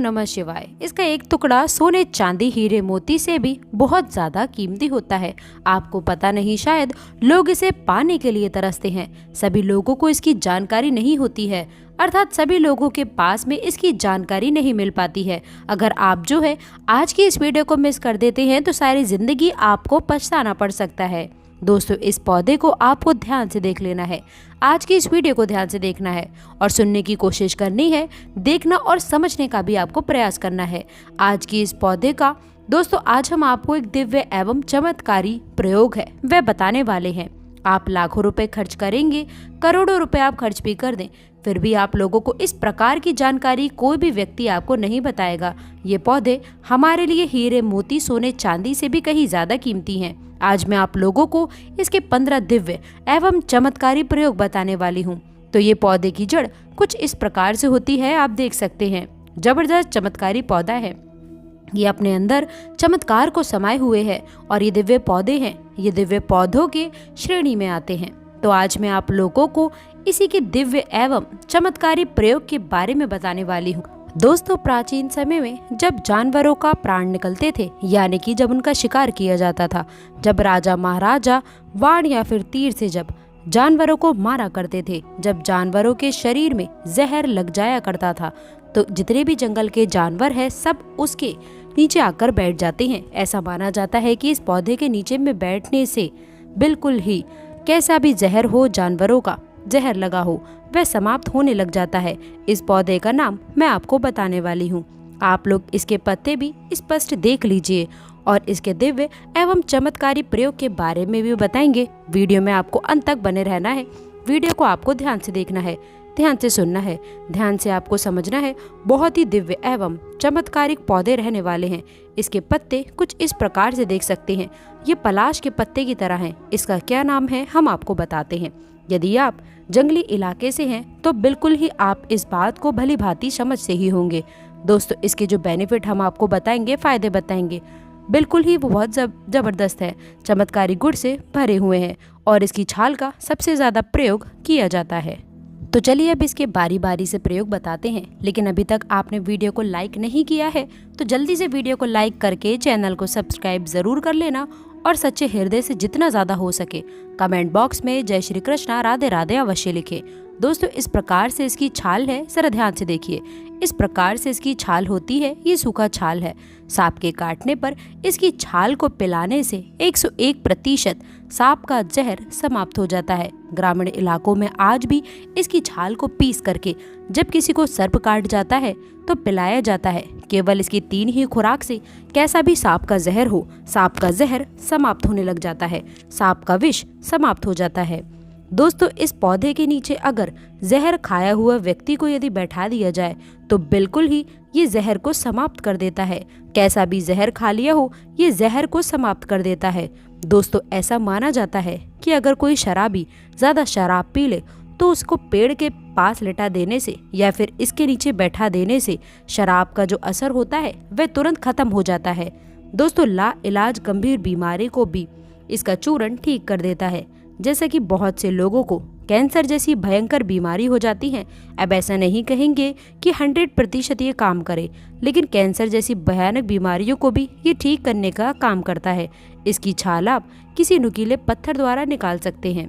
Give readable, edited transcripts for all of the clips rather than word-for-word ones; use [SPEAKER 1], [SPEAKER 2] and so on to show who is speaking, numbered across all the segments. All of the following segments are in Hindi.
[SPEAKER 1] नमः शिवाय। इसका एक टुकड़ा सोने चांदी हीरे मोती से भी बहुत ज्यादा कीमती होता है। आपको पता नहीं, शायद लोग इसे पाने के लिए तरसते हैं। सभी लोगों को इसकी जानकारी नहीं होती है, अर्थात सभी लोगों के पास में इसकी जानकारी नहीं मिल पाती है। अगर आप जो है आज की इस वीडियो को मिस कर देते हैं तो सारी जिंदगी आपको पछताना पड़ सकता है। दोस्तों, इस पौधे को आपको ध्यान से देख लेना है। आज की इस वीडियो को ध्यान से देखना है और सुनने की कोशिश करनी है। देखना और समझने का भी आपको प्रयास करना है। आज की इस पौधे का दोस्तों, आज हम आपको एक दिव्य एवं चमत्कारी प्रयोग है वह बताने वाले हैं। आप लाखों रुपए खर्च करेंगे, करोड़ों रुपए आप खर्च भी कर दें, फिर भी आप लोगों को इस प्रकार की जानकारी कोई भी व्यक्ति आपको नहीं बताएगा। ये पौधे हमारे लिए हीरे मोती सोने चांदी से भी कहीं ज्यादा कीमती हैं। आज मैं आप लोगों को इसके 15 दिव्य एवं चमत्कारी प्रयोग बताने वाली हूँ। तो ये पौधे की जड़ कुछ इस प्रकार से होती है, आप देख सकते हैं। जबरदस्त चमत्कारी पौधा है, ये अपने अंदर चमत्कार को समाये हुए है और ये दिव्य पौधे हैं, ये दिव्य पौधों के श्रेणी में आते हैं। तो आज मैं आप लोगों को इसी के दिव्य एवं चमत्कारी प्रयोग के बारे में बताने वाली हूँ। दोस्तों, प्राचीन समय में जब जानवरों का प्राण निकलते थे, यानी कि जब उनका शिकार किया जाता था, जब राजा महाराजा वाण या फिर तीर से जब जानवरों को मारा करते थे, जब जानवरों के शरीर में जहर लग जाया करता था, तो जितने भी जंगल के जानवर हैं सब उसके नीचे आकर बैठ जाते हैं। ऐसा माना जाता है कि इस पौधे के नीचे में बैठने से बिल्कुल ही कैसा भी जहर हो, जानवरों का जहर लगा हो, वह समाप्त होने लग जाता है। इस पौधे का नाम मैं आपको बताने वाली हूँ। आप लोग इसके पत्ते भी स्पष्ट देख लीजिए और इसके दिव्य एवं चमत्कारी प्रयोग के बारे में भी बताएंगे। वीडियो में आपको अंत तक बने रहना है। वीडियो को आपको ध्यान से देखना है, ध्यान से सुनना है, ध्यान से आपको समझना है। बहुत ही दिव्य एवं चमत्कारिक पौधे रहने वाले हैं। इसके पत्ते कुछ इस प्रकार से देख सकते हैं, ये पलाश के पत्ते की तरह हैं। इसका क्या नाम है हम आपको बताते हैं। यदि आप जंगली इलाके से हैं तो बिल्कुल ही आप इस बात को भली भांति समझ से ही होंगे। दोस्तों, इसके जो बेनिफिट हम आपको बताएंगे, फायदे बताएंगे, बिल्कुल ही वो बहुत जबरदस्त है, चमत्कारी गुण से भरे हुए हैं और इसकी छाल का सबसे ज्यादा प्रयोग किया जाता है। तो चलिए अब इसके बारी बारी से प्रयोग बताते हैं। लेकिन अभी तक आपने वीडियो को लाइक नहीं किया है तो जल्दी से वीडियो को लाइक करके चैनल को सब्सक्राइब जरूर कर लेना और सच्चे हृदय से जितना ज्यादा हो सके कमेंट बॉक्स में जय श्री कृष्णा राधे राधे अवश्य लिखे। दोस्तों, इस प्रकार से इसकी छाल है, जरा ध्यान से देखिए। इस प्रकार से इसकी छाल होती है, ये सूखा छाल है। सांप के काटने पर इसकी छाल को पिलाने से 101% सांप का जहर समाप्त हो जाता है। ग्रामीण इलाकों में आज भी इसकी छाल को पीस करके जब किसी को सर्प काट जाता है तो पिलाया जाता है। केवल इसकी 3 ही खुराक से कैसा भी सांप का जहर हो, सांप का जहर समाप्त होने लग जाता है, सांप का विष समाप्त हो जाता है। दोस्तों, इस पौधे के नीचे अगर जहर खाया हुआ व्यक्ति को यदि बैठा दिया जाए तो बिल्कुल ही ये जहर को समाप्त कर देता है। कैसा भी जहर खा लिया हो, ये जहर को समाप्त कर देता है। दोस्तों, ऐसा माना जाता है कि अगर कोई शराबी ज्यादा शराब पी ले तो उसको पेड़ के पास लिटा देने से या फिर इसके नीचे बैठा देने से शराब का जो असर होता है वह तुरंत खत्म हो जाता है। दोस्तों, ला इलाज गंभीर बीमारी को भी इसका चूर्ण ठीक कर देता है। जैसे कि बहुत से लोगों को कैंसर जैसी भयंकर बीमारी हो जाती है। अब ऐसा नहीं कहेंगे कि 100% ये काम करे, लेकिन कैंसर जैसी भयानक बीमारियों को भी ये ठीक करने का काम करता है। इसकी छाल आप किसी नुकीले पत्थर द्वारा निकाल सकते हैं।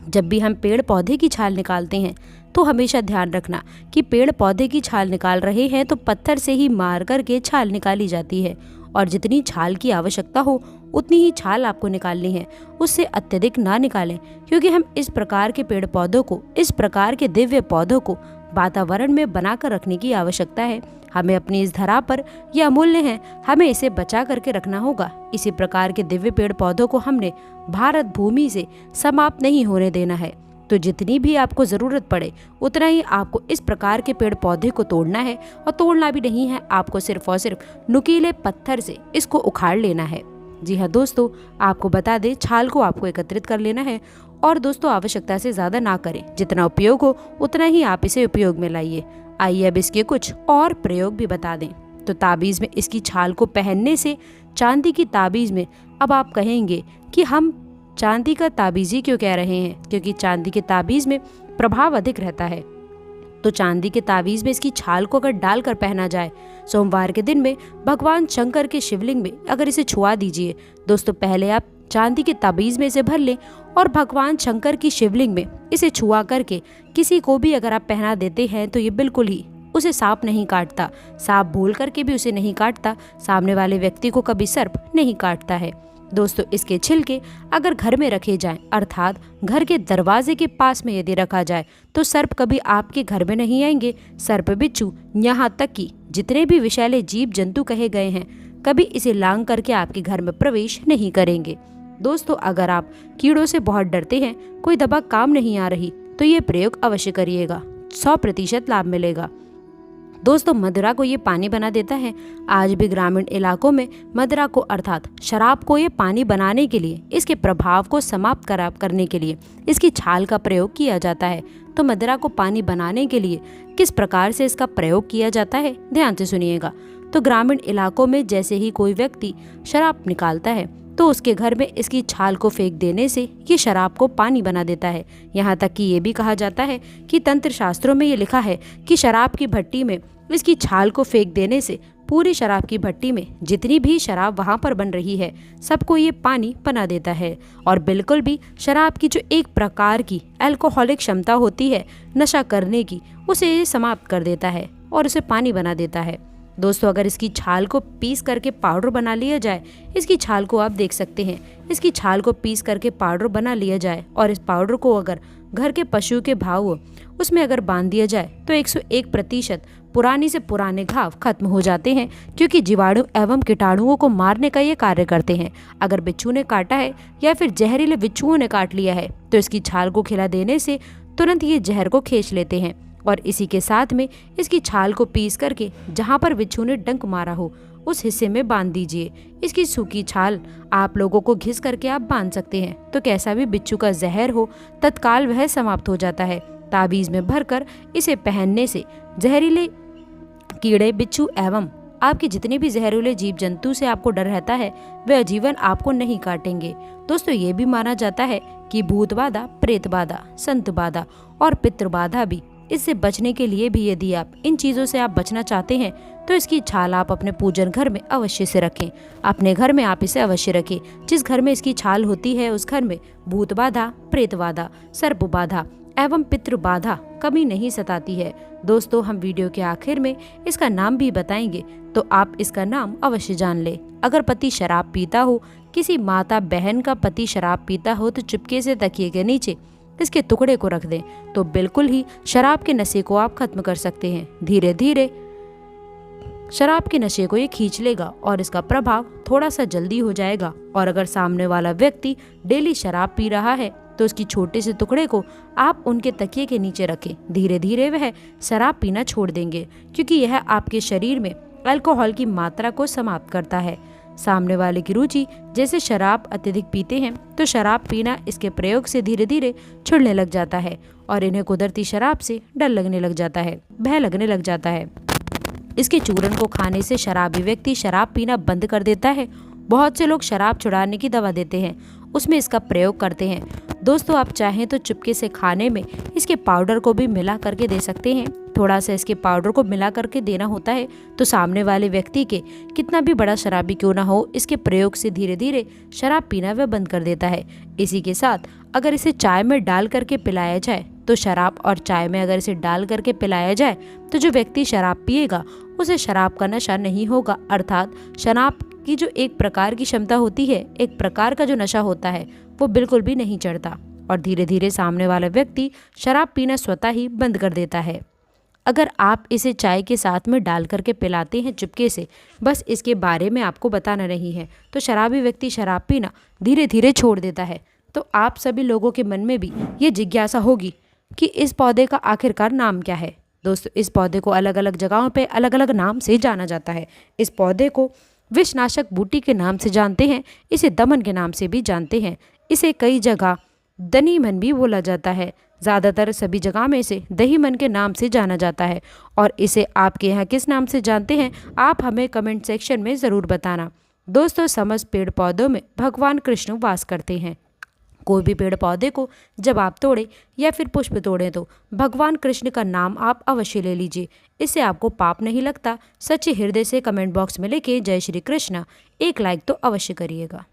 [SPEAKER 1] जब भी हम पेड़ पौधे की छाल निकालते हैं तो हमेशा ध्यान रखना कि पेड़ पौधे की छाल निकाल रहे हैं तो पत्थर से ही मार करके छाल निकाली जाती है और जितनी छाल की आवश्यकता हो उतनी ही छाल आपको निकालनी है, उससे अत्यधिक ना निकालें। क्योंकि हम इस प्रकार के पेड़ पौधों को, इस प्रकार के दिव्य पौधों को वातावरण में बनाकर रखने की आवश्यकता है। हमें अपनी इस धरा पर ये अमूल्य है, हमें इसे बचा करके रखना होगा। इसी प्रकार के दिव्य पेड़ पौधों को हमने भारत भूमि से समाप्त नहीं होने देना है। तो जितनी भी आपको जरूरत पड़े उतना ही आपको इस प्रकार के पेड़ पौधे को तोड़ना है और तोड़ना भी नहीं है, आपको सिर्फ और सिर्फ नुकीले पत्थर से इसको उखाड़ लेना है। जी हाँ दोस्तों, आपको बता दें, छाल को आपको एकत्रित कर लेना है और दोस्तों आवश्यकता से ज्यादा ना करें, जितना उपयोग हो उतना ही आप इसे उपयोग में लाइए। आइए अब इसके कुछ और प्रयोग भी बता दें। तो ताबीज में इसकी छाल को पहनने से, चांदी की ताबीज में, अब आप कहेंगे कि हम चांदी का ताबीज ही क्यों कह रहे हैं, क्योंकि चांदी के ताबीज में प्रभाव अधिक रहता है। तो चांदी के ताबीज में इसकी छाल को अगर डालकर पहना जाए, सोमवार के दिन में भगवान शंकर के शिवलिंग में अगर इसे छुआ दीजिए। दोस्तों पहले आप चांदी के ताबीज में इसे भर लें और भगवान शंकर की शिवलिंग में इसे छुआ करके किसी को भी अगर आप पहना देते हैं तो ये बिल्कुल ही उसे सांप नहीं काटता, सांप बोल करके भी उसे नहीं काटता, सामने वाले व्यक्ति को कभी सर्प नहीं काटता है। दोस्तों इसके छिलके अगर घर में रखे जाएं, अर्थात घर के दरवाजे के पास में यदि रखा जाए तो सर्प कभी आपके घर में नहीं आएंगे। सर्प, बिच्छू, यहाँ तक कि जितने भी विषैले जीव जंतु कहे गए हैं कभी इसे लांग करके आपके घर में प्रवेश नहीं करेंगे। दोस्तों अगर आप कीड़ों से बहुत डरते हैं, कोई दवा काम नहीं आ रही, तो ये प्रयोग अवश्य करिएगा, 100% लाभ मिलेगा। दोस्तों मदिरा को ये पानी बना देता है। आज भी ग्रामीण इलाकों में मदिरा को अर्थात शराब को ये पानी बनाने के लिए, इसके प्रभाव को समाप्त करने के लिए इसकी छाल का प्रयोग किया जाता है। तो मदिरा को पानी बनाने के लिए किस प्रकार से इसका प्रयोग किया जाता है, ध्यान से सुनिएगा। तो ग्रामीण इलाकों में जैसे ही कोई व्यक्ति शराब निकालता है तो उसके घर में इसकी छाल को फेंक देने से ये शराब को पानी बना देता है। यहाँ तक कि ये भी कहा जाता है कि तंत्र शास्त्रों में ये लिखा है कि शराब की भट्टी में इसकी छाल को फेंक देने से पूरी शराब की भट्टी में जितनी भी शराब वहाँ पर बन रही है सबको ये पानी बना देता है। और बिल्कुल भी शराब की जो एक प्रकार की अल्कोहलिक क्षमता होती है नशा करने की, उसे समाप्त कर देता है और उसे पानी बना देता है। दोस्तों अगर इसकी छाल को पीस करके पाउडर बना लिया जाए, इसकी छाल को आप देख सकते हैं, इसकी छाल को पीस करके पाउडर बना लिया जाए और इस पाउडर को अगर घर के पशु के भाव उसमें अगर बांध दिया जाए तो 101% पुरानी से पुराने घाव खत्म हो जाते हैं, क्योंकि जीवाणु एवं कीटाणुओं को मारने का ये कार्य करते हैं। अगर बिच्छू ने काटा है या फिर जहरीले बिच्छुओं ने काट लिया है तो इसकी छाल को खिला देने से तुरंत ये जहर को खींच लेते हैं। और इसी के साथ में इसकी छाल को पीस करके जहाँ पर बिच्छू ने डंक मारा हो उस हिस्से में बांध दीजिए। इसकी सूखी छाल आप लोगों को घिस करके आप बांध सकते हैं, तो कैसा भी बिच्छू का जहर हो तत्काल वह समाप्त हो जाता है। ताबीज में भरकर इसे पहनने से जहरीले कीड़े, बिच्छू एवं आपके जितने भी जहरीले जीव जंतु से आपको डर रहता है वे आजीवन आपको नहीं काटेंगे। दोस्तों ये भी माना जाता है कि भूत बाधा, प्रेत बाधा, संत बाधा और पितृ बाधा भी, इससे बचने के लिए भी यदि आप इन चीज़ों से आप बचना चाहते हैं तो इसकी छाल आप अपने पूजन घर में अवश्य से रखें। अपने घर में आप इसे अवश्य रखें। जिस घर में इसकी छाल होती है उस घर में भूत बाधा, प्रेत बाधा, सर्प बाधा एवं पितृ बाधा कभी नहीं सताती है। दोस्तों हम वीडियो के आखिर में इसका नाम भी बताएंगे, तो आप इसका नाम अवश्य जान ले। अगर पति शराब पीता हो, किसी माता बहन का पति शराब पीता हो, तो चुपके से तकिए के नीचे इसके टुकड़े को रख दें, तो बिल्कुल ही शराब के नशे को आप खत्म कर सकते हैं। धीरे धीरे शराब के नशे को ये खींच लेगा और इसका प्रभाव थोड़ा सा जल्दी हो जाएगा। और अगर सामने वाला व्यक्ति डेली शराब पी रहा है तो उसकी छोटे से टुकड़े को आप उनके तकिए के नीचे रखें। धीरे धीरे वह शराब पीना छोड़ देंगे, क्योंकि यह आपके शरीर में अल्कोहल की मात्रा को समाप्त करता है। सामने वाले की रुचि जैसे शराब अत्यधिक पीते हैं तो शराब पीना इसके प्रयोग से धीरे धीरे छुड़ने लग जाता है और इन्हें कुदरती शराब से डर लगने लग जाता है, भय लगने लग जाता है। इसके चूर्ण को खाने से शराबी व्यक्ति शराब पीना बंद कर देता है। बहुत से लोग शराब छुड़ाने की दवा देते हैं, उसमें इसका प्रयोग करते हैं। दोस्तों आप चाहें तो चुपके से खाने में इसके पाउडर को भी मिला करके दे सकते हैं। थोड़ा सा इसके पाउडर को मिला करके देना होता है तो सामने वाले व्यक्ति के कितना भी बड़ा शराबी क्यों ना हो, इसके प्रयोग से धीरे धीरे शराब पीना वह बंद कर देता है। इसी के साथ अगर इसे चाय में डाल करके पिलाया जाए तो शराब और चाय में अगर इसे डाल करके पिलाया जाए तो जो व्यक्ति शराब पिएगा उसे शराब का नशा नहीं होगा, अर्थात शराब की जो एक प्रकार की क्षमता होती है, एक प्रकार का जो नशा होता है वो बिल्कुल भी नहीं चढ़ता और धीरे धीरे सामने वाला व्यक्ति शराब पीना स्वतः ही बंद कर देता है। अगर आप इसे चाय के साथ में डाल करके पिलाते हैं चुपके से, बस इसके बारे में आपको बताना नहीं है, तो शराबी व्यक्ति शराब पीना धीरे धीरे छोड़ देता है। तो आप सभी लोगों के मन में भी ये जिज्ञासा होगी कि इस पौधे का आखिरकार नाम क्या है। दोस्तों इस पौधे को अलग अलग जगहों पे अलग अलग नाम से जाना जाता है। इस पौधे को विषनाशक बूटी के नाम से जानते हैं, इसे दमन के नाम से भी जानते हैं, इसे कई जगह दनीमन भी बोला जाता है। ज़्यादातर सभी जगह में इसे दहीमन के नाम से जाना जाता है। और इसे आपके यहाँ किस नाम से जानते हैं आप हमें कमेंट सेक्शन में ज़रूर बताना। दोस्तों समस्त पेड़ पौधों में भगवान कृष्ण वास करते हैं। कोई भी पेड़ पौधे को जब आप तोड़े या फिर पुष्प तोड़ें तो भगवान कृष्ण का नाम आप अवश्य ले लीजिए। इससे आपको पाप नहीं लगता। सच्चे हृदय से कमेंट बॉक्स में लिखे जय श्री कृष्ण। एक लाइक तो अवश्य करिएगा।